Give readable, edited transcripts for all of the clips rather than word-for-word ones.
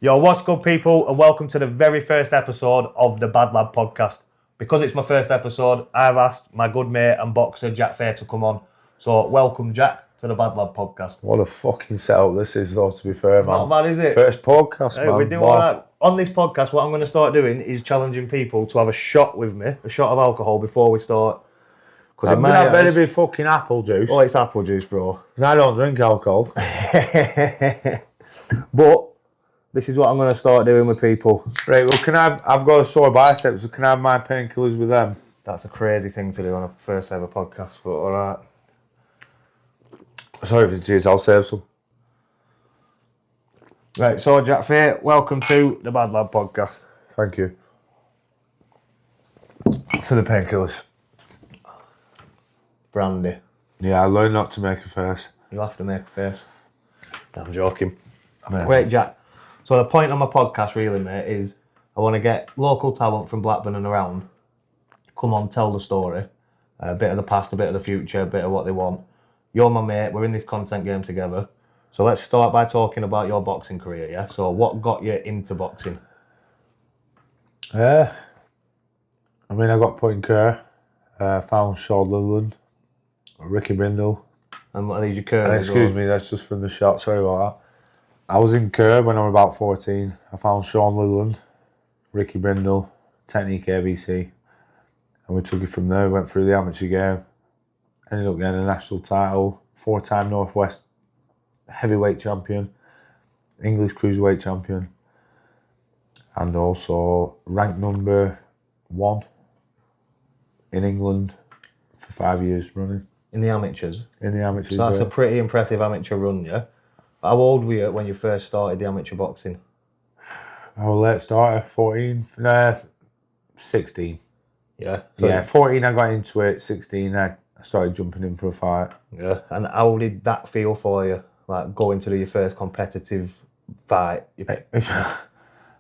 Yo, what's good, people, and welcome to the very first episode of the B.A.D L.A.D podcast. Because it's my first episode, I've asked my good mate and boxer Jack Fay to come on. So, welcome, Jack, to the B.A.D L.A.D podcast. What a fucking setup this is, though, to be fair, It's not bad, is it? First podcast, man. We do all that. On this podcast, what I'm going to start doing is challenging people to have a shot with me, a shot of alcohol before we start. Because that better be fucking apple juice. Oh, it's apple juice, bro. Because I don't drink alcohol. But this is what I'm going to start doing with people. Right, well, I've got a sore bicep, so can I have my painkillers with them? That's a crazy thing to do on a first ever podcast, but alright. Sorry for the tears, I'll save some. Right, so Jack Fay, welcome to the B.A.D L.A.D podcast. Thank you. For the painkillers. Brandy. Yeah, I learned not to make a face. You have to make a face. I'm joking. Yeah. Wait, Jack. So the point of my podcast really, mate, is I want to get local talent from Blackburn and around, come on, tell the story. A bit of the past, a bit of the future, a bit of what they want. You're my mate, we're in this content game together. So let's start by talking about your boxing career, yeah? So what got you into boxing? I got put in care. Found Sean Lilland, Ricky Brindle. And what are these your curves? Excuse me, that's just from the shot, sorry about that. I was in Kerr when I was about 14. I found Sean Lilland, Ricky Brindle, Technique ABC, and we took it from there, went through the amateur game, ended up getting a national title, 4-time Northwest heavyweight champion, English cruiserweight champion, and also ranked number 1 in England for 5 years running. In the amateurs? In the amateurs. So that's a pretty impressive amateur run, yeah? How old were you when you first started the amateur boxing? I was a late starter, 16. Yeah? So 14 I got into it, 16 I started jumping in for a fight. Yeah. And how did that feel for you? Like going to do your first competitive fight?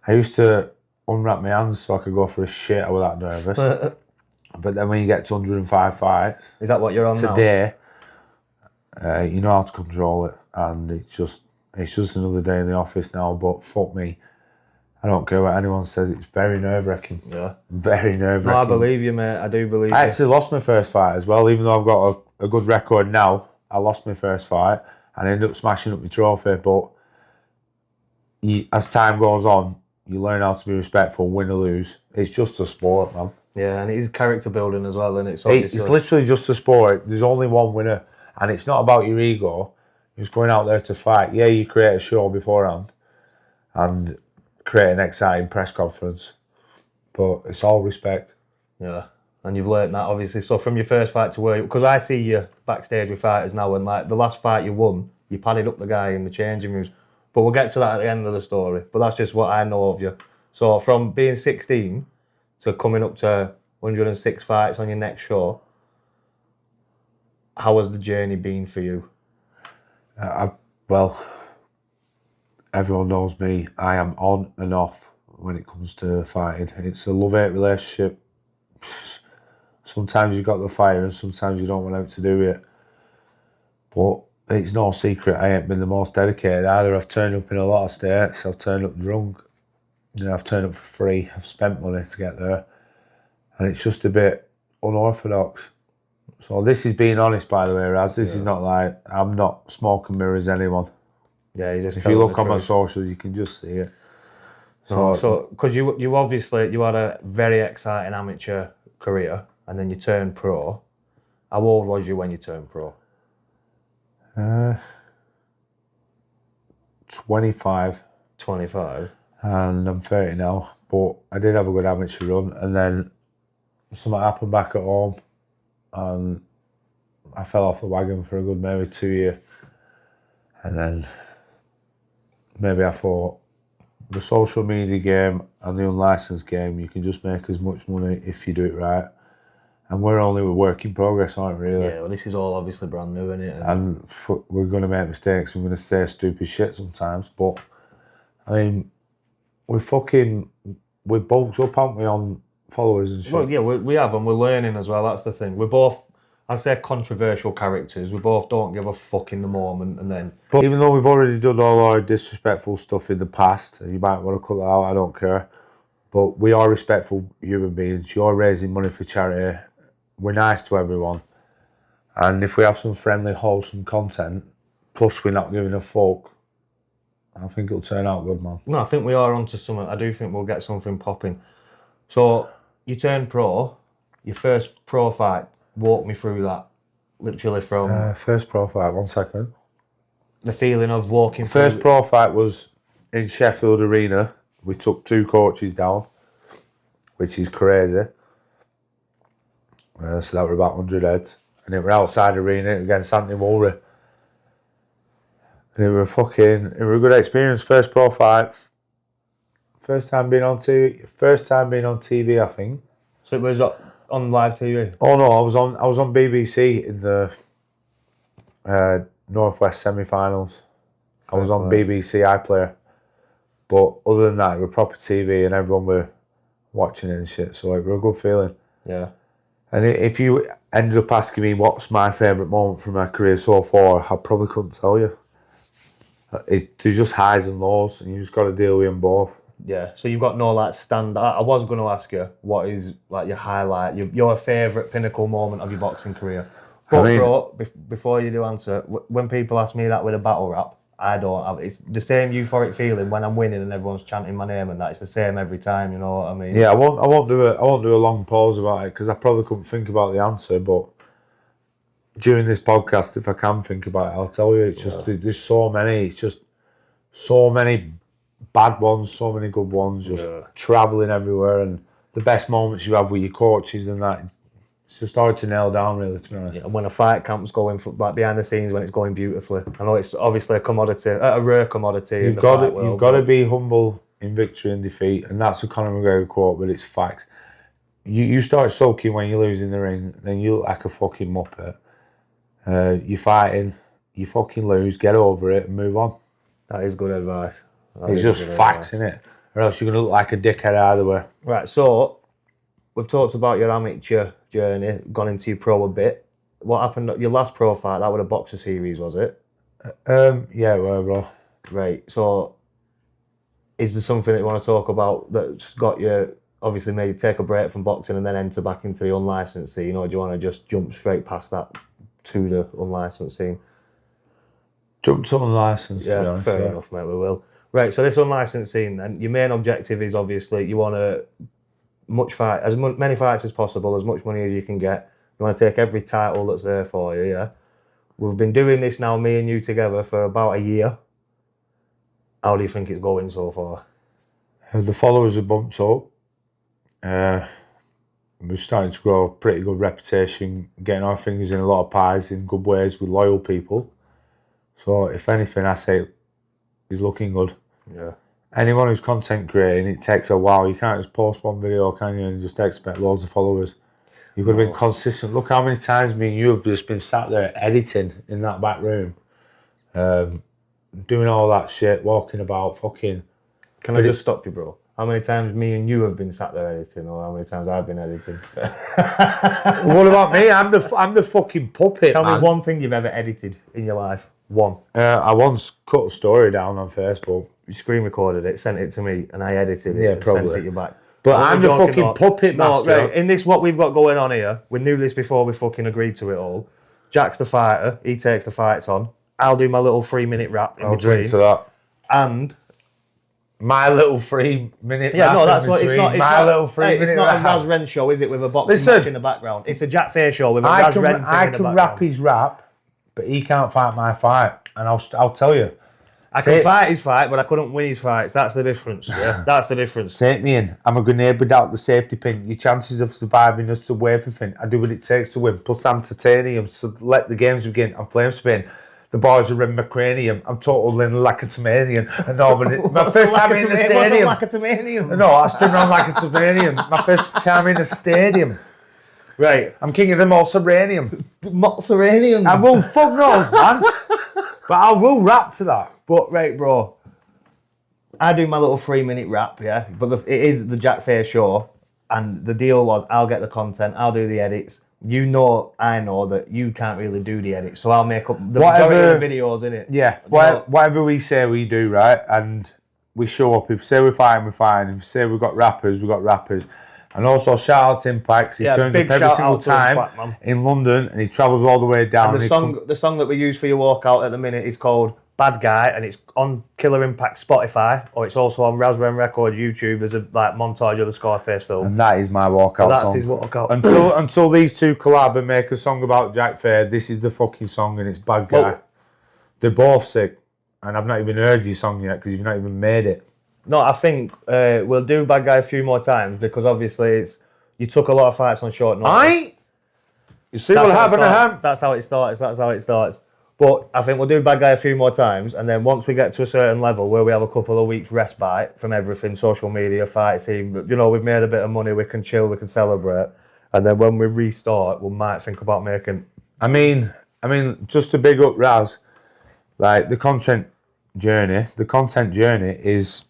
I used to unwrap my hands so I could go for a shit. I was that nervous. But then when you get to 105 fights... Is that what you're on today, now? You know how to control it. And it's just another day in the office now, but fuck me. I don't care what anyone says, it's very nerve-wracking. Yeah. Very nerve-wracking. No, I believe you, mate. I do believe you. I actually lost my first fight as well, even though I've got a good record now. I lost my first fight and I ended up smashing up my trophy, but as time goes on, you learn how to be respectful, win or lose. It's just a sport, man. Yeah, and it is character building as well, and it's literally just a sport. There's only one winner, and it's not about your ego. You're just going out there to fight. Yeah, you create a show beforehand and create an exciting press conference, but it's all respect. Yeah, and you've learnt that, obviously. So from your first fight to where... Because I see you backstage with fighters now, and like the last fight you won, you padded up the guy in the changing rooms. But we'll get to that at the end of the story. But that's just what I know of you. So from being 16... to coming up to 106 fights on your next show, how has the journey been for you? Well, everyone knows me. I am on and off when it comes to fighting. It's a love-hate relationship. Sometimes you've got the fire and sometimes you don't want out to do it. But it's no secret I ain't been the most dedicated either. I've turned up in a lot of states. I've turned up drunk. I've turned up for free, I've spent money to get there, and it's just a bit unorthodox. So this is being honest, by the way, Raz. This is not like, I'm not smoke and mirrors anyone. Yeah, you just... If you look on my socials, you can just see it. So, because you obviously, you had a very exciting amateur career, and then you turned pro. How old was you when you turned pro? 25. 25? And I'm 30 now, but I did have a good amateur run, and then something happened back at home, and I fell off the wagon for a good maybe 2 years, and then maybe I thought the social media game and the unlicensed game, you can just make as much money if you do it right, and we're only a work in progress, aren't we, really? Yeah, well, this is all obviously brand new, isn't it? And we're going to make mistakes, and we're going to say stupid shit sometimes, but I mean, we bulked up, haven't we, on followers and shit? Well, yeah, we have, and we're learning as well. That's the thing. We're both I'd say controversial characters. We both don't give a fuck in the moment, and then But even though we've already done all our disrespectful stuff in the past, and you might want to cut that out, I don't care. But we are respectful human beings. You're raising money for charity. We're nice to everyone. And if we have some friendly, wholesome content, plus we're not giving a fuck, I think it'll turn out good, man. no, I think we are onto something. I do think we'll get something popping. So you turned pro. Your first pro fight. Walk me through that. Literally from First pro fight, 1 second. the feeling of walking First through. pro fight was in Sheffield Arena. We took 2 coaches down, which is crazy. So that were about 100 heads. And it were outside arena against Anthony Mulry. And it were a good experience. First pro fight. First time being on TV, I think. So it was on live TV. Oh no, I was on BBC in the Northwest semi-finals. I was on BBC iPlayer. But other than that, it was proper TV and everyone were watching it and shit. So it was a good feeling. Yeah. And if you ended up asking me what's my favourite moment from my career so far, I probably couldn't tell you. There's just highs and lows, and you just got to deal with them both. Yeah. So you've got no like stand. I was going to ask you what is like your highlight, your favourite pinnacle moment of your boxing career. But bro, before you do answer, when people ask me that with a battle rap, I don't have. It's the same euphoric feeling when I'm winning and everyone's chanting my name, and that it's the same every time. You know what I mean? Yeah, I won't do a long pause about it because I probably couldn't think about the answer. But during this podcast, if I can think about it, I'll tell you. It's just there's so many. It's just so many bad ones, so many good ones. Just travelling everywhere, and the best moments you have with your coaches and that. It's just hard to nail down, really, to be honest. Yeah, and when a fight camp's going like behind the scenes, when it's going beautifully. I know it's obviously a commodity, a rare commodity. You've got to be humble in victory and defeat, and that's a Conor McGregor quote, but it's facts. You start sulking when you lose in the ring, then you look like a fucking muppet. You're fighting, you fucking lose, get over it and move on. That is good advice. It's just facts, innit? Or else you're going to look like a dickhead either way. Right, so we've talked about your amateur journey, gone into your pro a bit. What happened at your last pro fight? That was a boxer series, was it? Yeah, it were, bro. Right, so is there something that you want to talk about that's got you, obviously made you take a break from boxing and then enter back into the unlicensed scene, or do you want to just jump straight past that to the unlicensed scene? Jump to unlicensed, yeah, to be honest, fair enough, mate, we will. Right, so this unlicensed scene, then, your main objective is obviously you want to many fights as possible, as much money as you can get. You want to take every title that's there for you, yeah? We've been doing this now, me and you together, for about a year. How do you think it's going so far? The followers have bumped up. We're starting to grow a pretty good reputation, getting our fingers in a lot of pies in good ways with loyal people. So if anything, I say is looking good. Yeah. Anyone who's content creating, it takes a while. You can't just post one video, can you, and just expect loads of followers. You've got to be consistent. Look how many times me and you have just been sat there editing in that back room, doing all that shit, walking about, fucking. Can I just stop you, bro? How many times me and you have been sat there editing, or how many times I've been editing? What about me? I'm the fucking puppet. Tell me one thing you've ever edited in your life. One. I once cut a story down on Facebook. You screen recorded it, sent it to me, and I edited it. Yeah, and probably. Sent it you back. But I'm the fucking puppet master. No, right. In this, what we've got going on here, we knew this before we fucking agreed to it all. Jack's the fighter. He takes the fights on. I'll do my little 3-minute rap in between. Drink to that. And my little 3-minute rap. Yeah, no, that's what it's not. It's my not, little 3-minute It's not a Raz Wren show, is it? With a boxing match in the background. It's a Jack Fay show with a Raz Wren thing in the background. I can rap his rap, but he can't fight my fight, and I'll tell you. I can fight his fight, but I couldn't win his fights. That's the difference. Yeah, that's the difference. Take me in. I'm a grenade without the safety pin. Your chances of surviving is to weigh everything. I do what it takes to win. Plus, I'm titanium, so let the games begin. I'm flame spin. The boys are in my cranium. I'm total Lacatamanian. And no, my first time in the stadium. Lacatamanian? No, I spin around like a Lacatamanian. My first time in the stadium. Right. I'm king of the Mozzaranium. Mozzaranium? I will fuck knows, man. But I will rap to that. But, right, bro, I do my little 3-minute rap, yeah? But it is the Jack Fay show, and the deal was I'll get the content, I'll do the edits, I know that you can't really do the edit, so I'll make up the majority of the videos in it. Yeah, whatever we say we do, right? And we show up. If say we're fine, we're fine. If say we've got rappers, we've got rappers. And also shout out to Impact. He turns up every single time Impact, in London, and he travels all the way down. And the song that we use for your walkout at the minute is called Bad Guy, and it's on Killer Impact Spotify, or it's also on Razren Records YouTube. There's a montage of the Scarface film. And that is my walkout that's song. His walkout. Until these two collab and make a song about Jack Fay, this is the fucking song, and it's Bad Guy. Well, they're both sick, and I've not even heard your song yet because you've not even made it. No, I think we'll do Bad Guy a few more times because obviously you took a lot of fights on short notice. You see what happened? That's how it starts. But I think we'll do Bad Guy a few more times, and then once we get to a certain level where we have a couple of weeks respite from everything, social media, fight scene, we've made a bit of money, we can chill, we can celebrate, and then when we restart, we might think about making... I mean, just to big up Raz, like the content journey is...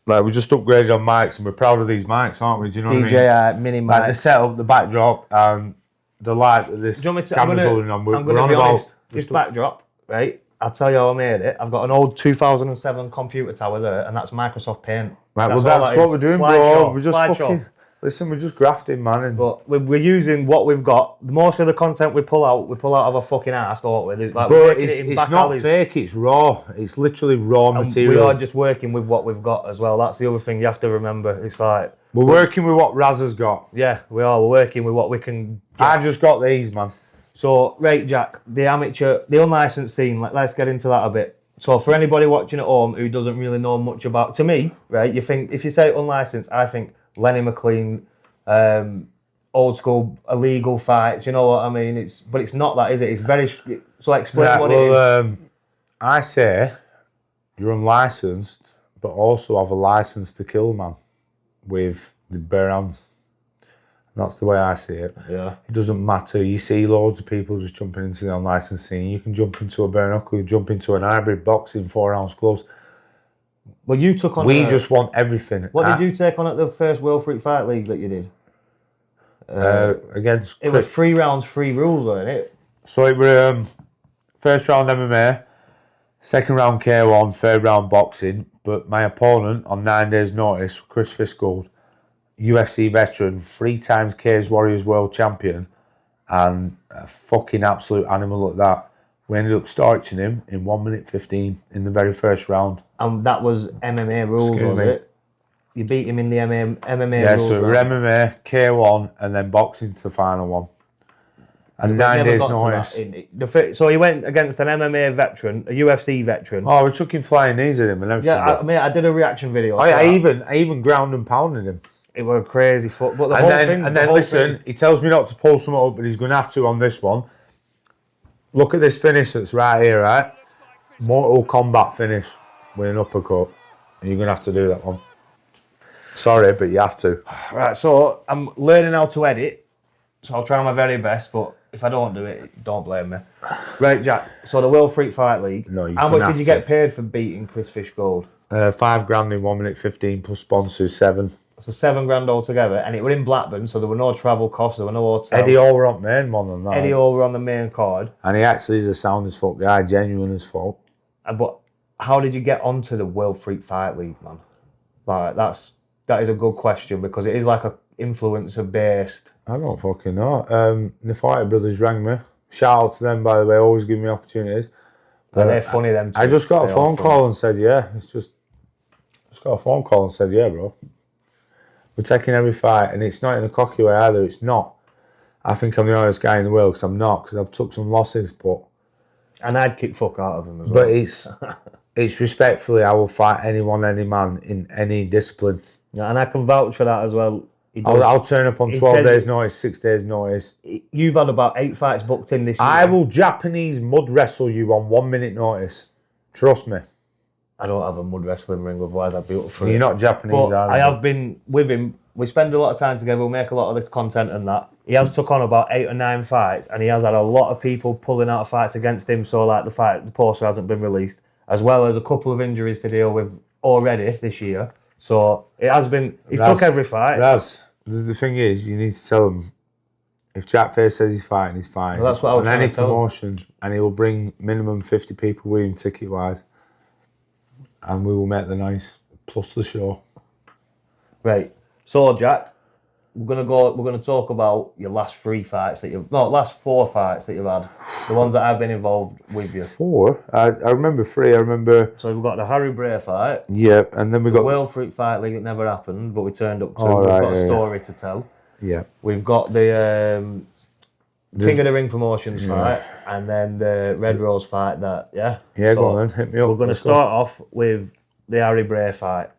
Like, we just upgraded on mics, and we're proud of these mics, aren't we? Do you know what I mean? DJI mini mics. Like the setup, the backdrop, and the light that this camera's holding on. I'm going to be honest. This backdrop, right? I'll tell you how I made it. I've got an old 2007 computer tower there, and that's Microsoft Paint. Right, that's what we're doing, bro. We're just fucking... Listen, we're just grafting, man. But we're using what we've got. Most of the content we pull out of a fucking ass, don't we? Like, but it's not fake, it's raw. It's literally raw material. We are just working with what we've got as well. That's the other thing you have to remember. It's like... We're working with what Raz has got. Yeah, we are. We're working with what we can get. I've just got these, man. So, right, Jack, the amateur, the unlicensed scene, let's get into that a bit. So, for anybody watching at home who doesn't really know much about... To me, right, you think... If you say unlicensed, I think... Lenny McLean, old school illegal fights, you know what I mean? But it's not that, is it? It's very... So explain what it is. I say you're unlicensed, but also have a license to kill, man, with the bare hands. That's the way I see it. Yeah. It doesn't matter. You see loads of people just jumping into the unlicensed scene. You can jump into a bare knuckle, jump into an hybrid boxing 4-ounce gloves. Well, you took on... We just want everything. What did you take on at the first World Freak Fight League that you did? Against... It was 3 rounds, 3 rules, wasn't it? So it was first round MMA, second round K1, third round boxing. But my opponent, on 9 days' notice, Chris Fishgold, UFC veteran, 3 times Cage Warriors world champion, and a fucking absolute animal at that. We ended up starching him in 1 minute 15 in the very first round. And that was MMA rules, was it? You beat him in the MMA rules. Yeah, so it was MMA, K1, and then boxing's the final one. And 9 days notice. So he went against an MMA veteran, a UFC veteran. Oh, we took him flying knees at him and everything. Yeah, I did a reaction video. I even ground and pounded him. It was a crazy foot. But listen, he tells me not to pull something up, but he's going to have to on this one. Look at this finish that's right here, right? Mortal Kombat finish with an uppercut. And you're going to have to do that one. Sorry, but you have to. Right, so I'm learning how to edit. So I'll try my very best, but if I don't do it, don't blame me. Right, Jack, so the World Freak Fight League. No, how much did you get paid for beating Chris Fishgold? $5,000 in 1 minute 15 plus sponsors, 7. So $7,000 altogether, and it were in Blackburn, so there were no travel costs, there were no hotel. Eddie Hall were on main one than that. Eddie Hall were on the main card. And he actually is a sound as fuck guy, genuine as fuck. But how did you get onto the World Freak Fight League, man? Like, that is a good question, because it is like a influencer based. I don't fucking know. The Fighter Brothers rang me. Shout out to them, by the way, always give me opportunities. But they're funny, them too. I just got a phone call and said, yeah. Just got a phone call and said, yeah, bro. We're taking every fight, and it's not in a cocky way either. It's not. I think I'm the honest guy in the world, because I'm not, because I've took some losses, but... And I'd kick fuck out of them as well. But it's respectfully, I will fight anyone, any man, in any discipline. Yeah, and I can vouch for that as well. I'll turn up on 12 days' notice, 6 days' notice. You've had about 8 fights booked in this year. I will Japanese mud wrestle you on 1 minute notice. Trust me. I don't have a mud wrestling ring, otherwise I'd be up for it. You're not Japanese, but I have been with him. We spend a lot of time together. We make a lot of the content and that. He has took on about 8 or 9 fights, and he has had a lot of people pulling out fights against him. So, like, the poster hasn't been released, as well as a couple of injuries to deal with already this year. So it has been. He's took every fight. The thing is, you need to tell him If Jack Fay says he's fighting, he's fighting. Well, that's what I was on trying any to tell him. promotion, and he will bring minimum 50 people with him ticket wise, and we will make the nice plus the show. Right. So, Jack, we're gonna talk about your last 3 fights last 4 fights that you've had. The ones that I've been involved with you. 4? I remember 3. I remember. So we've got the Harry Bray fight. Yeah, and then we got The World Fruit Fight League that never happened, but we turned up to. Oh, We've right, got a yeah, story to tell. Yeah. We've got the King of the Ring Promotions fight, and then the Red Rose fight. Yeah, So go on then. Hit me up. We're going to Let's go. start off with the Harry Bray fight.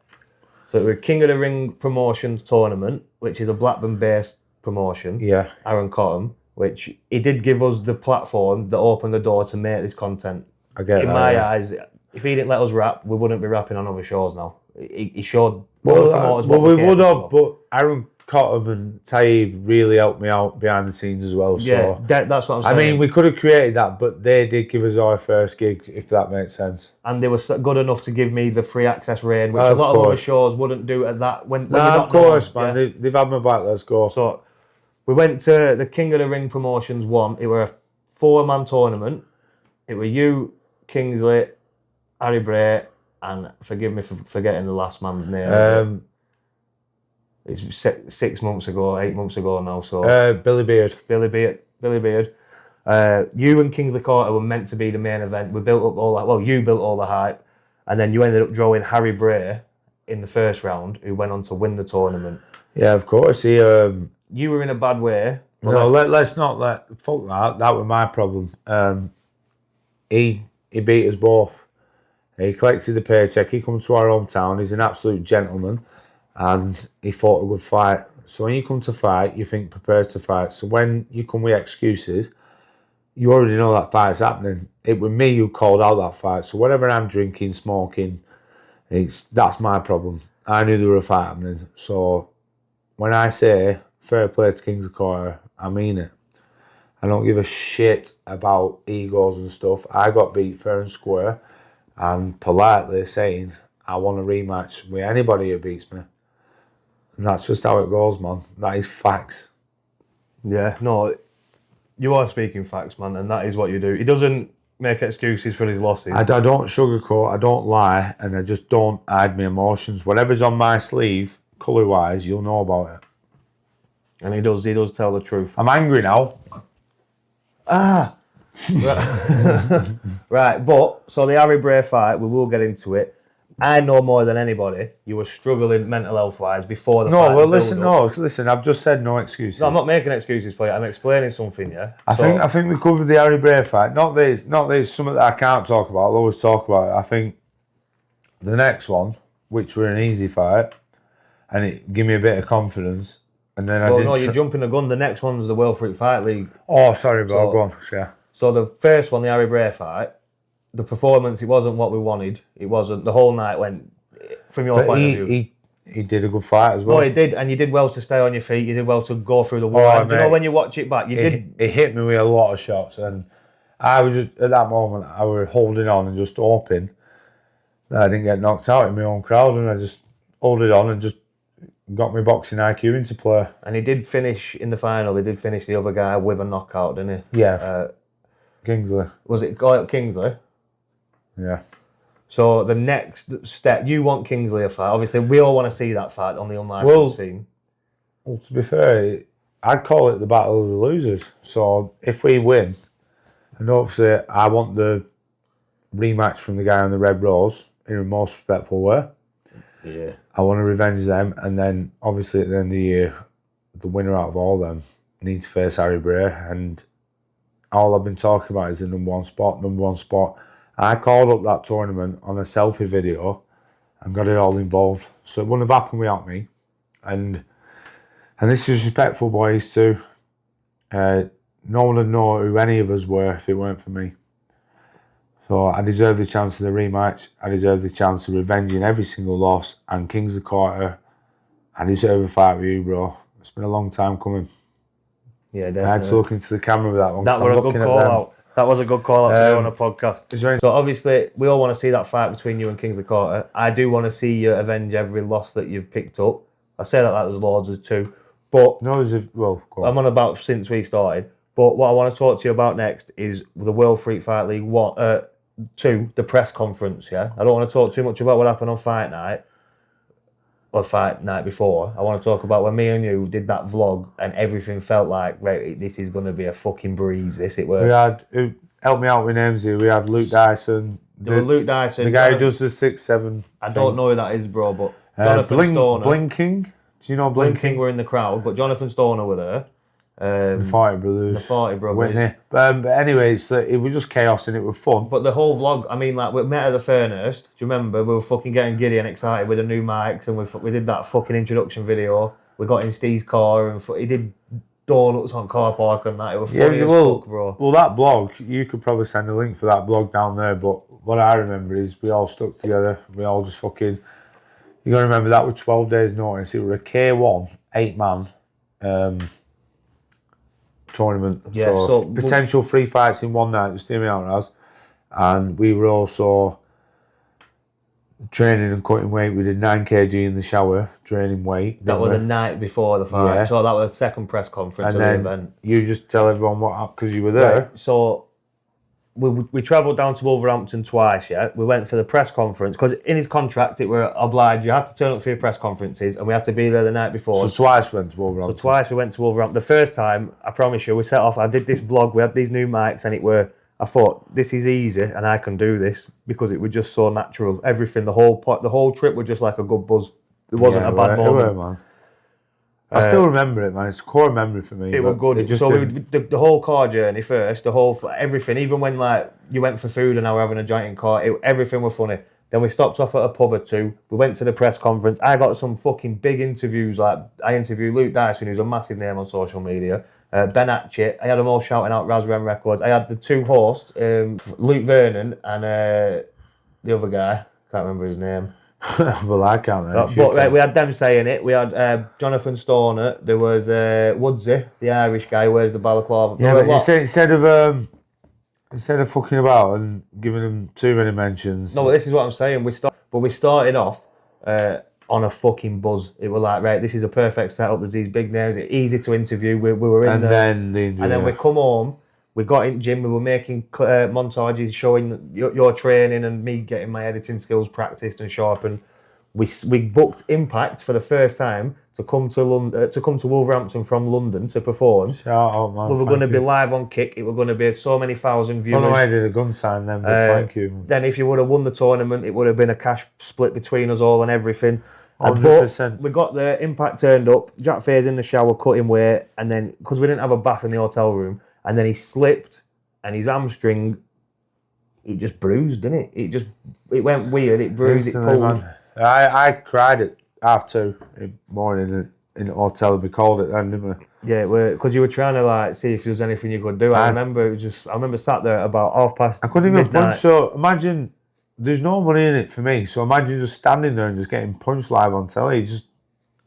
So we're King of the Ring Promotions tournament, which is a Blackburn-based promotion. Yeah. Aaron Cotton, which he did give us the platform that opened the door to make this content. I get In that, my yeah. eyes, if he didn't let us rap, we wouldn't be rapping on other shows now. He showed Well, promoters we what we're would capable have, of. but Aaron Cotton and Taib really helped me out behind the scenes as well. Yeah, So that's what I'm I saying. mean, we could have created that, but they did give us our first gig, if that makes sense. And they were good enough to give me the free access reign, which a Of lot of other course. shows wouldn't do at that. When you're Nah, not of course, known, man. yeah. They've had my back. Let's go. So we went to the King of the Ring Promotions 1. It were a 4-man tournament. It were you, Kingsley, Harry Bray, and forgive me for forgetting the last man's name. It's 6 months ago, 8 months ago now. So Billy Beard. Billy Beard. You and Kingsley Carter were meant to be the main event. We built up all that. Well, you built all the hype, and then you ended up drawing Harry Bray in the first round, who went on to win the tournament. Yeah, of course. He. You were in a bad way. Let's not let fuck that. That was my problem. He beat us both. He collected the paycheck. He come to our hometown. He's an absolute gentleman, and he fought a good fight. So when you come to fight, you think prepared to fight. So when you come with excuses, you already know that fight's happening. It was me who called out that fight. So whatever I'm drinking, smoking, that's my problem. I knew there was a fight happening. So when I say fair play to Kings of Quarter, I mean it. I don't give a shit about egos and stuff. I got beat fair and square, and politely saying I want a rematch with anybody who beats me. And that's just how it goes, man. That is facts. Yeah, no, you are speaking facts, man, and that is what you do. He doesn't make excuses for his losses. I don't sugarcoat, I don't lie, and I just don't hide my emotions. Whatever's on my sleeve, colour-wise, you'll know about it. And he does tell the truth. I'm angry now. Right, but, so the Harry Bray fight, we will get into it. I know more than anybody, you were struggling mental health-wise before the fight. Listen, I've just said no excuses. No, I'm not making excuses for you, I'm explaining something, yeah? I think we covered the Harry Bray fight. Not these, something that I can't talk about. I'll always talk about it. I think the next one, which were an easy fight, and it gave me a bit of confidence. And then you're jumping the gun. The next one's the World Fruit Fight League. Oh, sorry, bro. Go on. Yeah. So the first one, the Harry Bray fight, the performance, it wasn't what we wanted. It wasn't. The whole night went, from your point of view. He did a good fight as well. No, he did, and you did well to stay on your feet. You did well to go through the wall. Do you know when you watch it back, It hit me with a lot of shots, and I was just, at that moment, I was holding on and just hoping that I didn't get knocked out in my own crowd, and I just held it on and just got my boxing IQ into play. And he did finish in the final. He did finish the other guy with a knockout, didn't he? Yeah. Kingsley. Was it Kingsley? Yeah. So the next step, you want Kingsley a fight. Obviously, we all want to see that fight on the unlicensed scene. Well, to be fair, I'd call it the battle of the losers. So if we win, and obviously I want the rematch from the guy on the Red Rose in a most respectful way. Yeah. I want to revenge them, and then obviously at the end of the year, the winner out of all them needs to face Harry Bray, and all I've been talking about is the number one spot. I called up that tournament on a selfie video and got it all involved, so it wouldn't have happened without me. And this is respectful, boys, too. No one would know who any of us were if it weren't for me. So I deserve the chance of the rematch. I deserve the chance of revenging every single loss. And Kings of Quarter, I deserve a fight with you, bro. It's been a long time coming. Yeah, definitely. I had to look into the camera with that one. That was a good call out. That was a good call out to do on a podcast. So obviously, we all want to see that fight between you and Kings of Quarter. I do want to see you avenge every loss that you've picked up. I say that there's loads, there's two. But No, there's a, well, go on. I'm on about since we started. But what I want to talk to you about next is the World Freak Fight League 2, the press conference, yeah? I don't want to talk too much about what happened on fight night, or fight night before. I want to talk about when me and you did that vlog and everything felt like, right, this is going to be a fucking breeze, this it We were. had, help me out with names here, we had Luke Dyson. There were Luke Dyson. The guy who does the 6-7 I don't know who that is, bro, but Jonathan Stoner. Blinking. Do you know Blinking? Blinking were in the crowd, but Jonathan Stoner were there. The 40 brothers. The 40 brothers. Whitney. But anyway, it was just chaos and it was fun. But the whole vlog, I mean, like, we met at the Furnhurst. Do you remember? We were fucking getting giddy and excited with the new mics, and we did that fucking introduction video. We got in Steve's car, and he did donuts on car park and that. It was funny as fuck, bro. Well, that blog, you could probably send a link for that blog down there, but what I remember is we all stuck together. We all just fucking... You got to remember, that was 12 days notice. It was a K1, 8-man tournament. Yeah, so potential 3 fights in one night, just hear me out, Raz. And we were also training and cutting weight. We did 9 kg in the shower, training weight. That was the night before the fight. Yeah. So that was the second press conference of the event. You just tell everyone what happened, because you were there. Right. So we travelled down to Wolverhampton twice, yeah? We went for the press conference, because in his contract, it were obliged, you had to turn up for your press conferences, and we had to be there the night before. So twice went to Wolverhampton. So twice we went to Wolverhampton. The first time, I promise you, we set off, I did this vlog, we had these new mics, and I thought, this is easy, and I can do this, because it was just so natural. Everything, the whole trip was just like a good buzz. It wasn't a bad moment. Man. I still remember it, man. It's a core memory for me. It was good. So the whole car journey first, everything, even when like you went for food and I were having a joint in car, everything was funny. Then we stopped off at a pub or two. We went to the press conference. I got some fucking big interviews. Like I interviewed Luke Dyson, who's a massive name on social media. Ben Atchett. I had them all shouting out Razram Records. I had the two hosts, Luke Vernon and the other guy. Can't remember his name. Well, I can't. But we had them saying it. We had Jonathan Stoner. There was Woodsy, the Irish guy who wears the balaclava. Yeah, but instead of fucking about and giving them too many mentions. No, but this is what I'm saying. We started off on a fucking buzz. It was like, right, this is a perfect setup. There's these big names. It's easy to interview. We were in there. And then the injury. And then we come home. We got in gym. We were making montages showing your training and me getting my editing skills practiced and sharpened. We booked Impact for the first time to come to Wolverhampton from London to perform. Shout out, man. We were going to be live on Kick. It were going to be so many thousand viewers. I don't know why I did a gun sign then, but thank you. Then if you would have won the tournament, it would have been a cash split between us all and everything. 100%. But we got there, Impact turned up, Jack Fay's in the shower cutting weight, and then, because we didn't have a bath in the hotel room, and then he slipped, and his hamstring, it just bruised, didn't it? It went weird, it bruised, it pulled. Man. I cried at 2:30 in the morning in the hotel. We called it then, didn't we? Yeah, because you were trying to like see if there was anything you could do. I remember sat there at about 5:30. I couldn't even punch. So imagine there's no money in it for me. So imagine just standing there and just getting punched live on telly.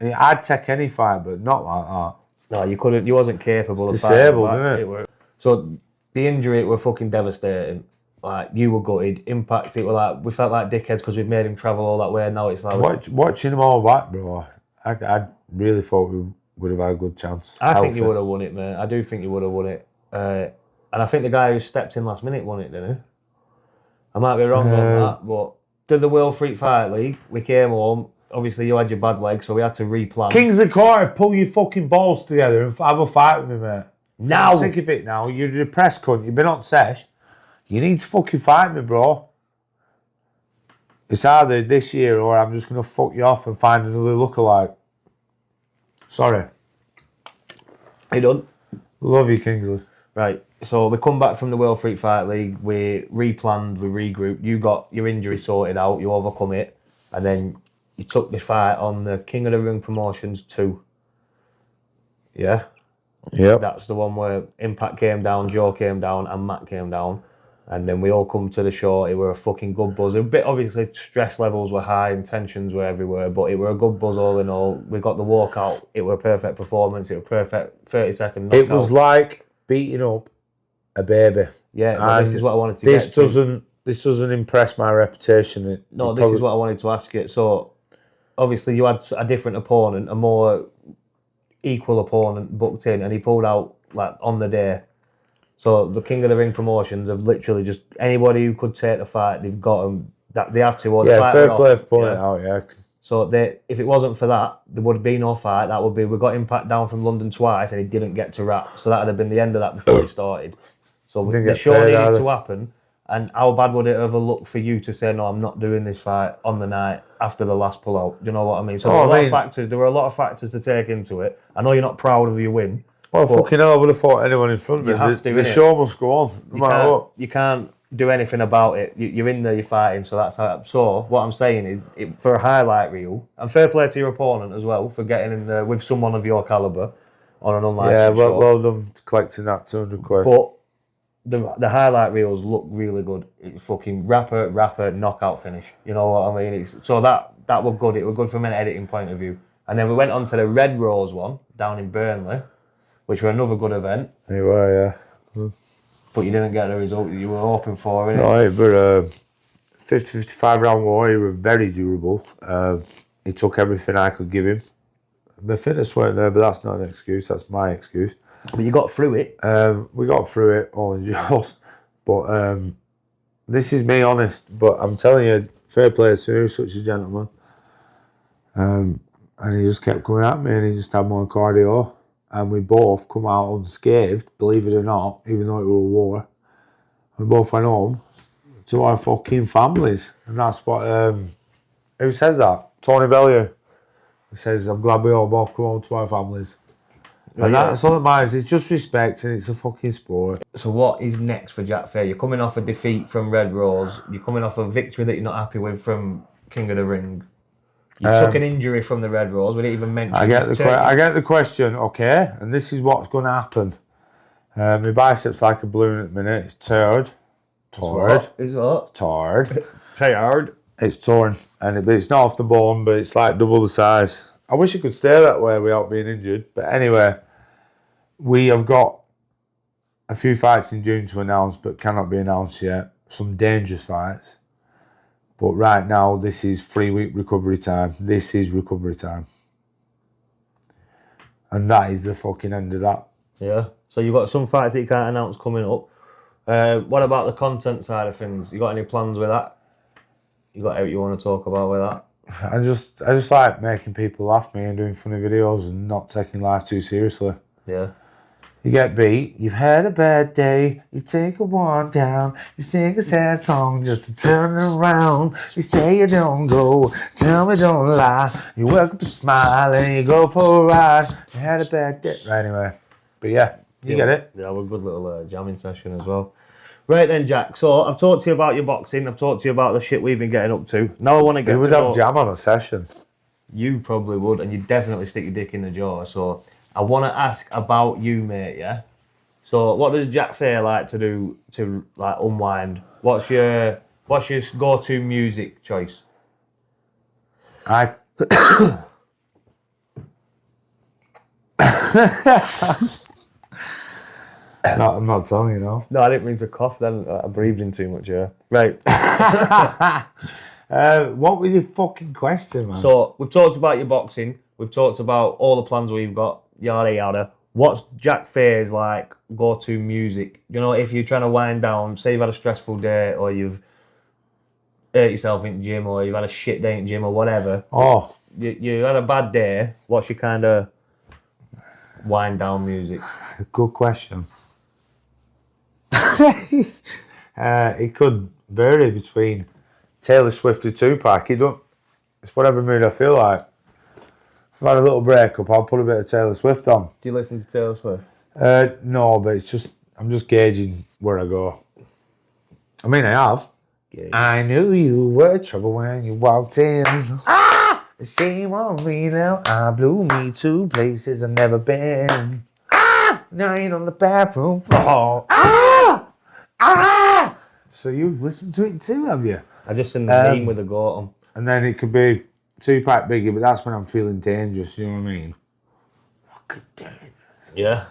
I'd take any fight, but not like that. No, you couldn't. You wasn't capable of disabled, fighting. Isn't it? So the injury, it were fucking devastating. Like, you were gutted. Impact, it were like, we felt like dickheads because we'd made him travel all that way. Now it's like... Watching them all back, bro, I really thought we would have had a good chance. I think you would have won it, mate. I do think you would have won it. And I think the guy who stepped in last minute won it, didn't he? I might be wrong on that, but to the World Freak Fight League, we came home. Obviously, you had your bad leg, so we had to replan. Kingsley Court, pull your fucking balls together and have a fight with me, mate. Now! I'm sick of it now. You're a depressed cunt. You've been on sesh. You need to fucking fight me, bro. It's either this year or I'm just going to fuck you off and find another lookalike. Sorry. You done? Love you, Kingsley. Right, so we come back from the World Freak Fight League, we replanned, we regrouped, you got your injury sorted out, you overcome it, and then you took the fight on the King of the Ring Promotions 2. Yeah? Yeah. That's the one where Impact came down, Joe came down, and Matt came down. And then we all come to the show. It were a fucking good buzz. A bit, obviously, stress levels were high and tensions were everywhere, but it were a good buzz all in all. We got the walkout. It were a perfect performance. It were perfect 30-second knockout. It was like beating up a baby. Yeah, this is what I wanted to get to. This doesn't impress my reputation. This is what I wanted to ask you. So, obviously, you had a different opponent, a more equal opponent booked in, and he pulled out like on the day. So the King of the Ring promotions have literally just anybody who could take the fight, they've got them. That they have to. Or the fight fair play off, for pulling it out. Yeah, 'cause so if it wasn't for that, there would be no fight. That would be we got Impact down from London twice, and he didn't get to wrap. So that'd have been the end of that before it started. So the show needed to happen. And how bad would it ever look for you to say, no, I'm not doing this fight on the night after the last pullout? Do you know what I mean? So there were a lot of factors to take into it. I know you're not proud of your win. Well, fucking hell, I would have fought anyone in front of me. The show must go on, no matter what. You can't do anything about it. You're in there, you're fighting, so that's how. So what I'm saying is, for a highlight reel, and fair play to your opponent as well for getting in there with someone of your calibre on an unlicensed show. Well done collecting that 200 quid. But the highlight reels look really good. It's fucking rapper, knockout finish. You know what I mean? So that was good. It was good from an editing point of view. And then we went on to the Red Rose one down in Burnley, which were another good event. They were, yeah. But you didn't get the result you were hoping for, innit? No, but 50-55 round war, he was very durable. He took everything I could give him. The fitness weren't there, but that's not an excuse. That's my excuse. But you got through it. We got through it all in just. But this is me honest. But I'm telling you, fair play to him, such a gentleman. And he just kept coming at me, and he just had more cardio. And we both come out unscathed, believe it or not, even though it was a war. We both went home to our fucking families. And that's what, who says that? Tony Bellew. He says, I'm glad we all both come home to our families. And that's all that matters. It's just respect, and it's a fucking sport. So what is next for Jack Fay? You're coming off a defeat from Red Rose. You're coming off a victory that you're not happy with from King of the Ring. You took an injury from the Red Rose. We didn't even mention. I get the question. Okay, and this is what's going to happen. My bicep's like a balloon at the minute. It's torn. It's what? Torn. Tired. It's torn, and it's not off the bone, but it's like double the size. I wish it could stay that way without being injured. But anyway, we have got a few fights in June to announce, but cannot be announced yet. Some dangerous fights. But right now, this is 3-week recovery time. This is recovery time. And that is the fucking end of that. Yeah. So you've got some fights that you can't announce coming up. What about the content side of things? You got any plans with that? You got anything you want to talk about with that? I just like making people laugh me and doing funny videos and not taking life too seriously. Yeah. You get beat, you've had a bad day, you take a one down, you sing a sad song just to turn it around. You say you don't go, tell me don't lie. You wake up a smile and you go for a ride. You had a bad day. Right, anyway. But yeah, you get it. Yeah, we're a good little jamming session as well. Right then, Jack. So I've talked to you about your boxing. I've talked to you about the shit we've been getting up to. Now I want to get. Who would have jam on a session? You probably would, and you'd definitely stick your dick in the jaw. So I want to ask about you, mate. Yeah. So what does Jack Fay like to do to like unwind? What's your go-to music choice? No, I'm not telling you now. No, I didn't mean to cough then. I breathed in too much, yeah. Right. What was your fucking question, man? So, we've talked about your boxing. We've talked about all the plans we've got, yada, yada. What's Jack Fay's, like, go-to music? You know, if you're trying to wind down, say you've had a stressful day, or you've hurt yourself in the gym, or you've had a shit day in the gym, or whatever. Oh. You had a bad day. What's your kind of wind down music? Good question. It could vary between Taylor Swift and Tupac. It's whatever mood I feel like. If I've had a little breakup, I'll put a bit of Taylor Swift on. Do you listen to Taylor Swift? No, but I'm just gauging where I go. I mean, I have. Gauging. I knew you were trouble when you walked in. Shame on me now. I blew me to places I've never been. Now you're on the bathroom floor. So you've listened to it too, have you? I just seen the meme with the goat on. And then it could be Tupac Biggie, but that's when I'm feeling dangerous, you know what I mean? Fucking dangerous. Yeah.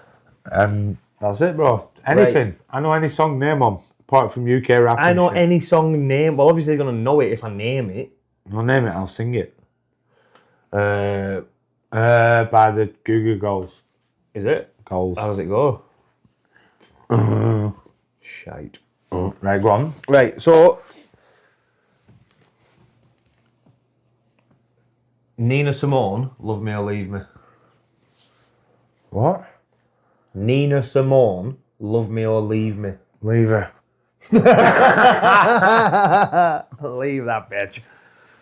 That's it, bro. Anything. Right. I know any song name on, apart from UK rap. I know any song name. Well, obviously you're going to know it if I name it. I'll name it, I'll sing it. By the Google goals. Is it? Goals. How does it go? Shite. Right, go on. Right, so Nina Simone, Love Me or Leave Me. What? Nina Simone, Love Me or Leave Me. Leave her. Leave that bitch.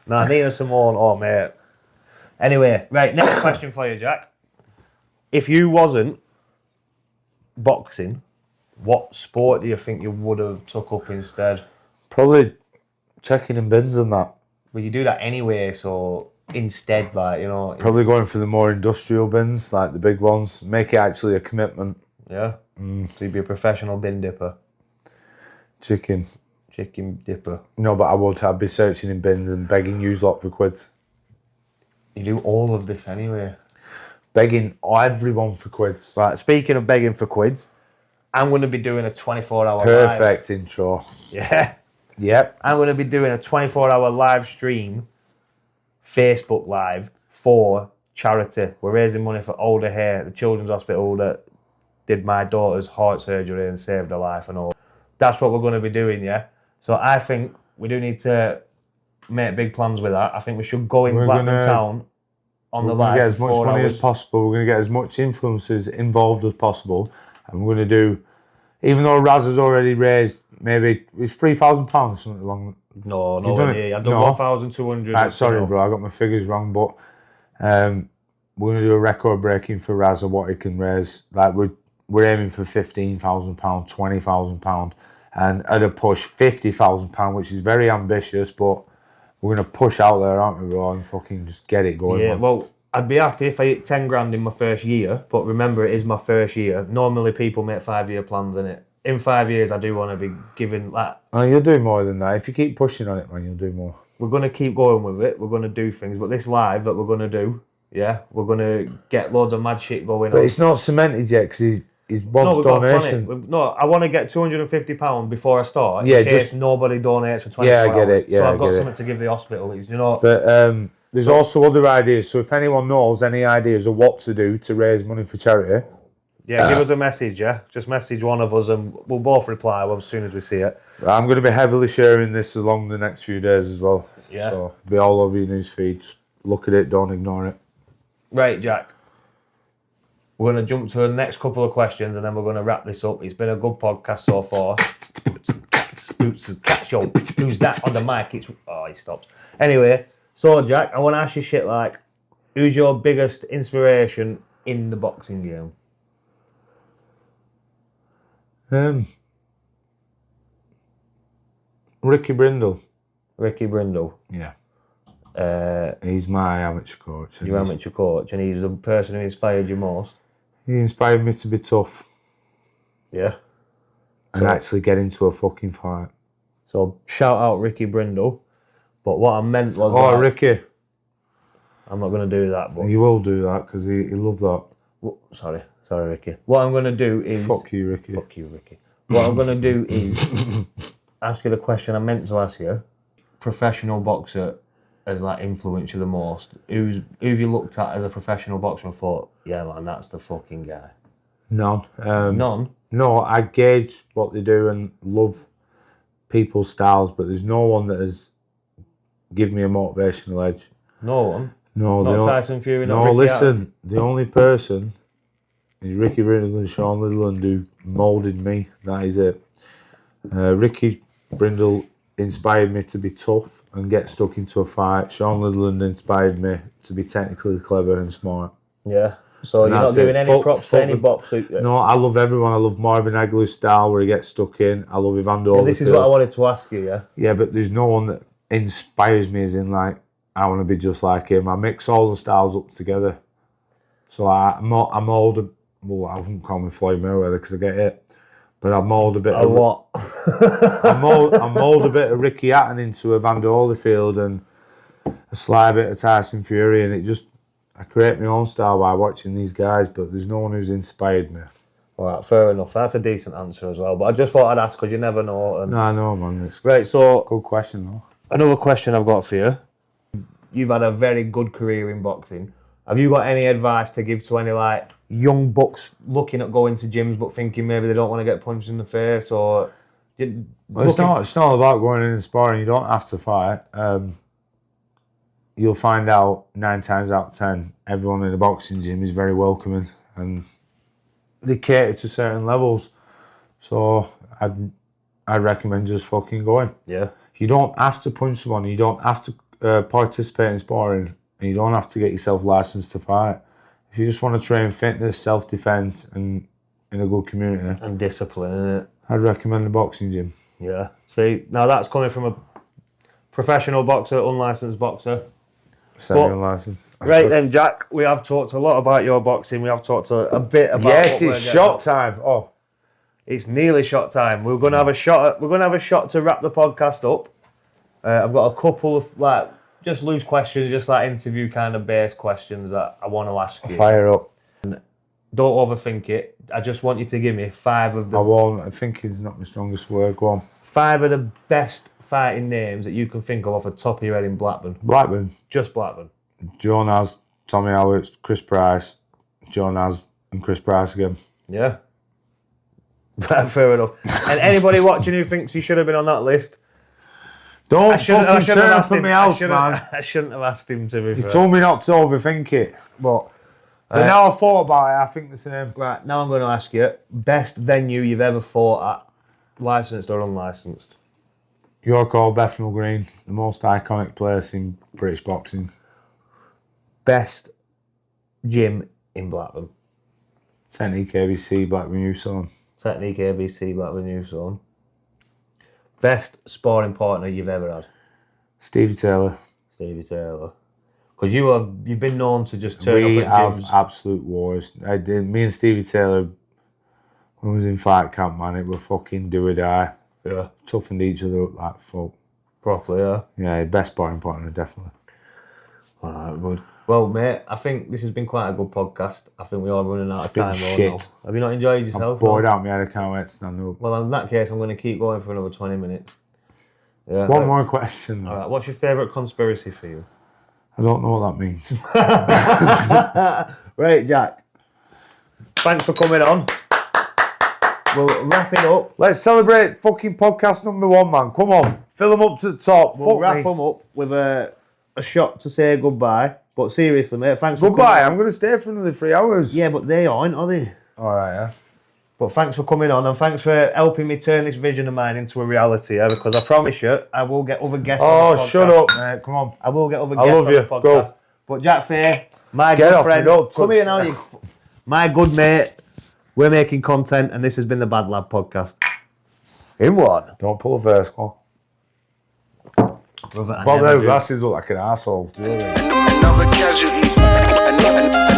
Nah, Nina Simone, oh mate. Anyway, right, next question for you, Jack. If you wasn't boxing, what sport do you think you would have took up instead? Probably checking in bins and that. Well, you do that anyway, so instead, like, you know... Probably going for the more industrial bins, like the big ones. Make it actually a commitment. Yeah? So you'd be a professional bin dipper. Chicken Dipper. No, but I'd be searching in bins and begging you lot for quids. You do all of this anyway. Begging everyone for quids. Right, speaking of begging for quids, I'm going to be doing a 24-hour Perfect intro. Yeah. Yep. I'm going to be doing a 24-hour live stream, Facebook Live, for charity. We're raising money for Older Hair, the children's hospital that did my daughter's heart surgery and saved her life and all. That's what we're going to be doing, yeah? So I think we do need to make big plans with that. I think we should go in Blackburn town on the live. We're going to get as much money as possible. We're going to get as much influencers involved as possible. And we're going to do, even though Raz has already raised maybe, it's £3,000 or something along. No, I've done 1,200. Right, sorry, bro, I got my figures wrong, but we're going to do a record breaking for Raz of what he can raise. Like, we're aiming for £15,000, £20,000, and at a push, £50,000, which is very ambitious, but we're going to push out there, aren't we, bro, and fucking just get it going. Yeah, man. well, I'd be happy if I hit 10 grand in my first year, but remember, it is my first year. Normally, people make 5-year plans in it. In 5 years, I do want to be giving that. Oh, you'll do more than that. If you keep pushing on it, man, you'll do more. We're going to keep going with it. We're going to do things, but this live that we're going to do, yeah, we're going to get loads of mad shit going on. But it's not cemented yet, because he's wants donation. No, I want to get £250 before I start. Yeah, in case just nobody donates for 24 Yeah, I hours. get it. Yeah, so I've got I get something to give the hospital. You know. But there's also other ideas. So if anyone knows any ideas of what to do to raise money for charity, yeah, give us a message. Yeah, just message one of us, and we'll both reply as soon as we see it. I'm going to be heavily sharing this along the next few days as well. Yeah. So it'll be all over your news feed. Just look at it. Don't ignore it. Right, Jack. We're going to jump to the next couple of questions and then we're going to wrap this up. It's been a good podcast so far. Who's that on the mic? He stops. Anyway, so Jack, I want to ask you shit like, who's your biggest inspiration in the boxing game? Ricky Brindle. Ricky Brindle. Yeah. He's my amateur coach. Your amateur coach, and he's the person who inspired you most. He inspired me to be tough. Yeah. And actually get into a fucking fight. So shout out Ricky Brindle. But what I meant was... Oh, Ricky. I'm not going to do that, but... You will do that, because he loved that. Sorry, Ricky. What I'm going to do is... Fuck you, Ricky. Fuck you, Ricky. What I'm going to do is ask you the question I meant to ask you. Professional boxer has like influenced you the most. Who you looked at as a professional boxer and thought, yeah, man, that's the fucking guy? None. None? No, I gauge what they do and love people's styles, but there's no one that has given me a motivational edge. No one? No, not Tyson Fury, not no, Ricky listen, the only person is Ricky Brindle and Sean Litherland who moulded me. That is it. Ricky Brindle inspired me to be tough and get stuck into a fight. Sean Litherland inspired me to be technically clever and smart. Yeah. So and you're not giving any props to any boxer? No, I love everyone. I love Marvin Hagler's style where he gets stuck in. I love Evander Holyfield. This is what I wanted to ask you, yeah? Yeah, but there's no one that inspires me as in like, I want to be just like him. I mix all the styles up together. So I mould, well, I wouldn't call me Floyd Mayweather because I get it, but I mould a bit of what? I mould a bit of Ricky Hatton into Evander Holyfield and a slight bit of Tyson Fury, and I create my own style by watching these guys, but there's no one who's inspired me. All right, fair enough. That's a decent answer as well, but I just thought I'd ask because you never know. No, I know, man. It's right, so... Good question, though. Another question I've got for you. You've had a very good career in boxing. Have you got any advice to give to any like young bucks looking at going to gyms but thinking maybe they don't want to get punched in the face or? Well, it's not about going in and sparring. You don't have to fight. You'll find out 9 times out of 10, everyone in a boxing gym is very welcoming and they cater to certain levels. So I'd recommend just fucking going. Yeah. You don't have to punch someone. You don't have to participate in sparring. And you don't have to get yourself licensed to fight. If you just want to train fitness, self-defense, and in a good community and discipline, innit? I'd recommend the boxing gym. Yeah. See, now that's coming from a professional boxer, unlicensed boxer. Semi-unlicensed. Right then, Jack, we have talked a lot about your boxing. We have talked a bit about. Yes, it's shot time. Oh, it's nearly shot time. We're gonna have a shot. We're gonna have a shot to wrap the podcast up. I've got a couple of like just loose questions, just like interview kind of based questions that I want to ask you. Fire up. And don't overthink it. I just want you to give me 5 of the. I won't. I think it's not my strongest word. Go on. 5 of the best fighting names that you can think of off the top of your head in Blackburn. Blackburn. Just Blackburn. Joe Naz, Tommy Howards, Chris Price, Joe Naz, and Chris Price again. Yeah. Fair enough. And anybody watching who thinks he should have been on that list, don't fucking turn up at my house, man. I shouldn't have asked him to be fair. You told me not to overthink it. But now I've thought about it, I think the same. Right, now I'm going to ask you, best venue you've ever fought at, licensed or unlicensed? York Hall, Bethnal Green, the most iconic place in British boxing. Best gym in Blackburn? Technique ABC, Blackburn Youth Zone. Technique ABC, Blackburn Youth Zone. Best sparring partner you've ever had? Stevie Taylor. Stevie Taylor. Because you've been known to just turn We up at gyms. have absolute wars. Me and Stevie Taylor, when we was in fight camp, man, it were fucking do or die. Yeah. Toughened each other up like fuck. Properly, yeah. Yeah, best sparring partner, definitely. Alright, good. Well, mate, I think this has been quite a good podcast. I think we are running out of time. Shit. Have you not enjoyed yourself? I'm bored out my head, I can't wait to stand up. Well, in that case, I'm going to keep going for another 20 minutes. Yeah. One more question, though. Alright, what's your favourite conspiracy for you? I don't know what that means. Right, Jack. Thanks for coming on. We'll wrap it up. Let's celebrate fucking podcast number 1, man. Come on. Fill them up to the top. We'll wrap them up with a shot to say goodbye. But seriously, mate, thanks for Goodbye. coming I'm going to stay for another 3 hours. Yeah, but they aren't, are they? All right, yeah. But thanks for coming on and thanks for helping me turn this vision of mine into a reality, yeah, because I promise you, I will get other guests on the podcast. Shut up, mate. Come on. I will get other guests love on you. the podcast. Go. But Jack Fay, my Get good off me, friend, don't come touch here now, my good mate. We're making content and this has been the B.A.D L.A.D podcast. In one. Don't pull a verse, come on. Brother, Well, no, glasses look like an arsehole. Do you know what I mean? Another casualty.